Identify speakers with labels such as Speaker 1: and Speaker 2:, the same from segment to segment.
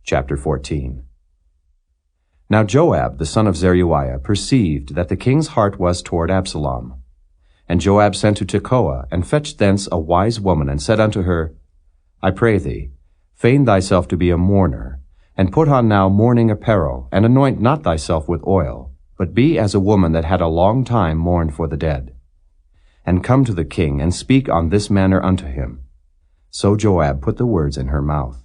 Speaker 1: Chapter 14. Now Joab, the son of Zeruiah, perceived that the king's heart was toward Absalom. And Joab sent to Tekoah, and fetched thence a wise woman, and said unto her, I pray thee, feign thyself to be a mourner, and put on now mourning apparel, and anoint not thyself with oil, but be as a woman that had a long time mourned for the dead. And come to the king, and speak on this manner unto him. So Joab put the words in her mouth.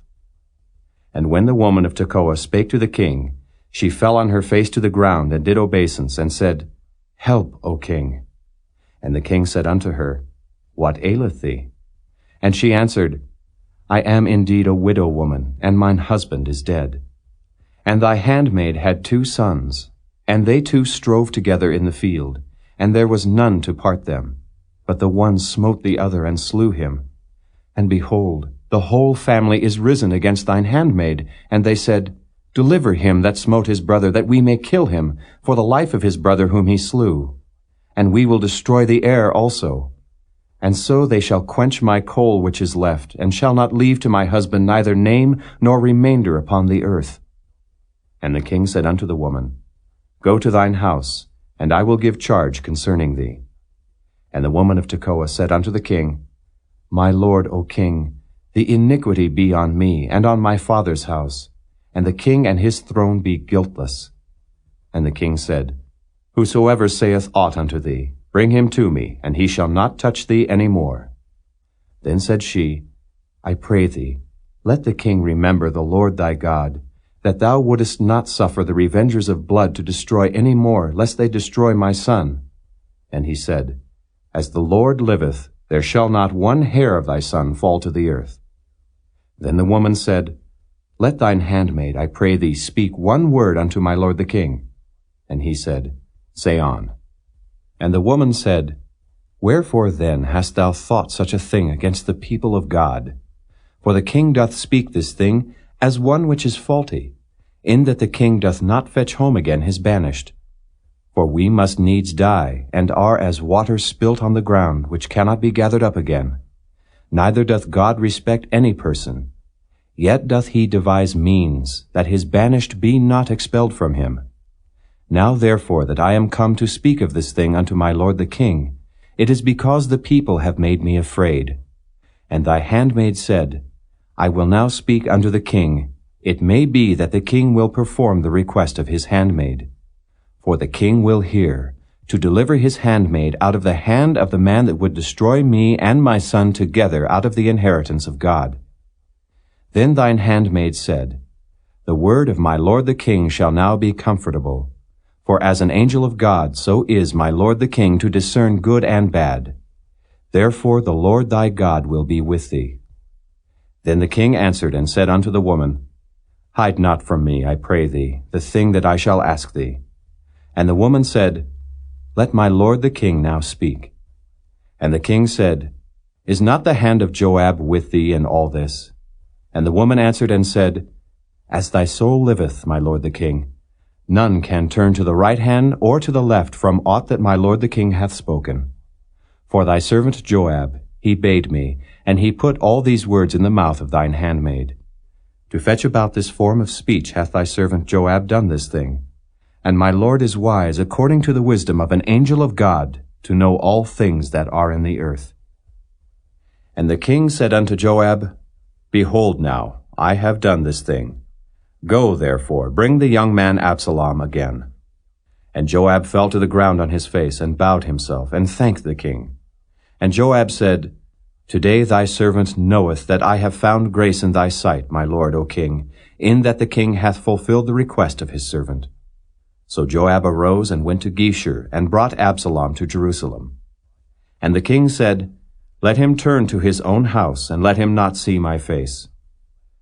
Speaker 1: And when the woman of Tekoah spake to the king, she fell on her face to the ground, and did obeisance, and said, Help, O king. And the king said unto her, What aileth thee? And she answered, I am indeed a widow woman, and mine husband is dead. And thy handmaid had 2 sons, and they 2 strove together in the field, and there was none to part them. But the one smote the other, and slew him. And behold, the whole family is risen against thine handmaid. And they said, Deliver him that smote his brother, that we may kill him, for the life of his brother whom he slew. And we will destroy the heir also. And so they shall quench my coal which is left, and shall not leave to my husband neither name nor remainder upon the earth. And the king said unto the woman, Go to thine house, and I will give charge concerning thee. And the woman of Tekoah said unto the king, My lord, O king, the iniquity be on me, and on my father's house, and the king and his throne be guiltless. And the king said, Whosoever saith aught unto thee, bring him to me, and he shall not touch thee any more. Then said she, I pray thee, let the king remember the Lord thy God, that thou wouldest not suffer the revengers of blood to destroy any more, lest they destroy my son. And he said, As the Lord liveth, there shall not one hair of thy son fall to the earth. Then the woman said, Let thine handmaid, I pray thee, speak one word unto my lord the king. And he said, Say on. And the woman said, Wherefore then hast thou thought such a thing against the people of God? For the king doth speak this thing as one which is faulty, in that the king doth not fetch home again his banished. For we must needs die, and are as water spilt on the ground, which cannot be gathered up again. Neither doth God respect any person. Yet doth he devise means, that his banished be not expelled from him. Now therefore that I am come to speak of this thing unto my lord the king, it is because the people have made me afraid. And thy handmaid said, I will now speak unto the king. It may be that the king will perform the request of his handmaid. For the king will hear, to deliver his handmaid out of the hand of the man that would destroy me and my son together out of the inheritance of God. Then thine handmaid said, The word of my lord the king shall now be comfortable. For as an angel of God, so is my lord the king to discern good and bad. Therefore the Lord thy God will be with thee. Then the king answered and said unto the woman, Hide not from me, I pray thee, the thing that I shall ask thee. And the woman said, Let my lord the king now speak. And the king said, Is not the hand of Joab with thee in all this? And the woman answered and said, As thy soul liveth, my lord the king, none can turn to the right hand or to the left from aught that my lord the king hath spoken. For thy servant Joab, he bade me, and he put all these words in the mouth of thine handmaid. To fetch about this form of speech hath thy servant Joab done this thing. And my lord is wise according to the wisdom of an angel of God, to know all things that are in the earth. And the king said unto Joab, Behold now, I have done this thing. Go, therefore, bring the young man Absalom again. And Joab fell to the ground on his face, and bowed himself, and thanked the king. And Joab said, Today thy servant knoweth that I have found grace in thy sight, my lord, O king, in that the king hath fulfilled the request of his servant. So Joab arose and went to Geshur, and brought Absalom to Jerusalem. And the king said, Let him turn to his own house, and let him not see my face.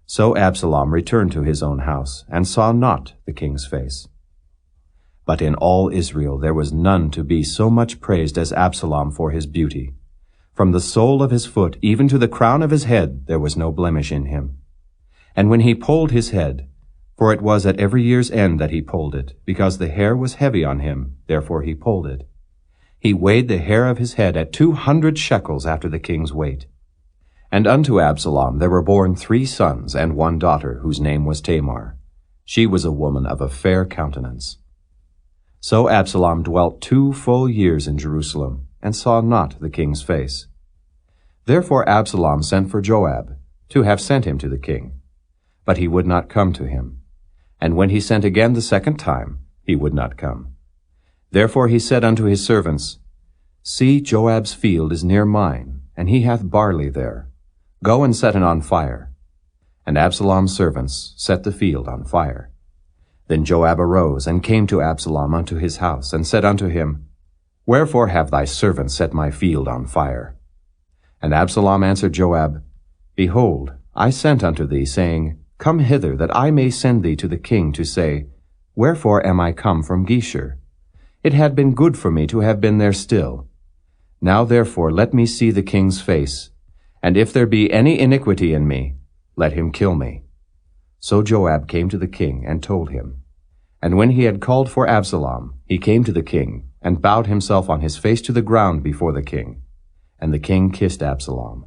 Speaker 1: So Absalom returned to his own house, and saw not the king's face. But in all Israel there was none to be so much praised as Absalom for his beauty. From the sole of his foot even to the crown of his head there was no blemish in him. And when he polled his head, for it was at every year's end that he polled it, because the hair was heavy on him, therefore he polled it. He weighed the hair of his head at 200 shekels after the king's weight. And unto Absalom there were born 3 sons and 1 daughter, whose name was Tamar. She was a woman of a fair countenance. So Absalom dwelt 2 full years in Jerusalem, and saw not the king's face. Therefore Absalom sent for Joab, to have sent him to the king. But he would not come to him. And when he sent again the 2nd time, he would not come. Therefore he said unto his servants, See, Joab's field is near mine, and he hath barley there. Go and set it on fire. And Absalom's servants set the field on fire. Then Joab arose, and came to Absalom unto his house, and said unto him, Wherefore have thy servants set my field on fire? And Absalom answered Joab, Behold, I sent unto thee, saying, Come hither, that I may send thee to the king, to say, Wherefore am I come from Geshur? It had been good for me to have been there still. Now therefore let me see the king's face, and if there be any iniquity in me, let him kill me. So Joab came to the king, and told him. And when he had called for Absalom, he came to the king, and bowed himself on his face to the ground before the king. And the king kissed Absalom.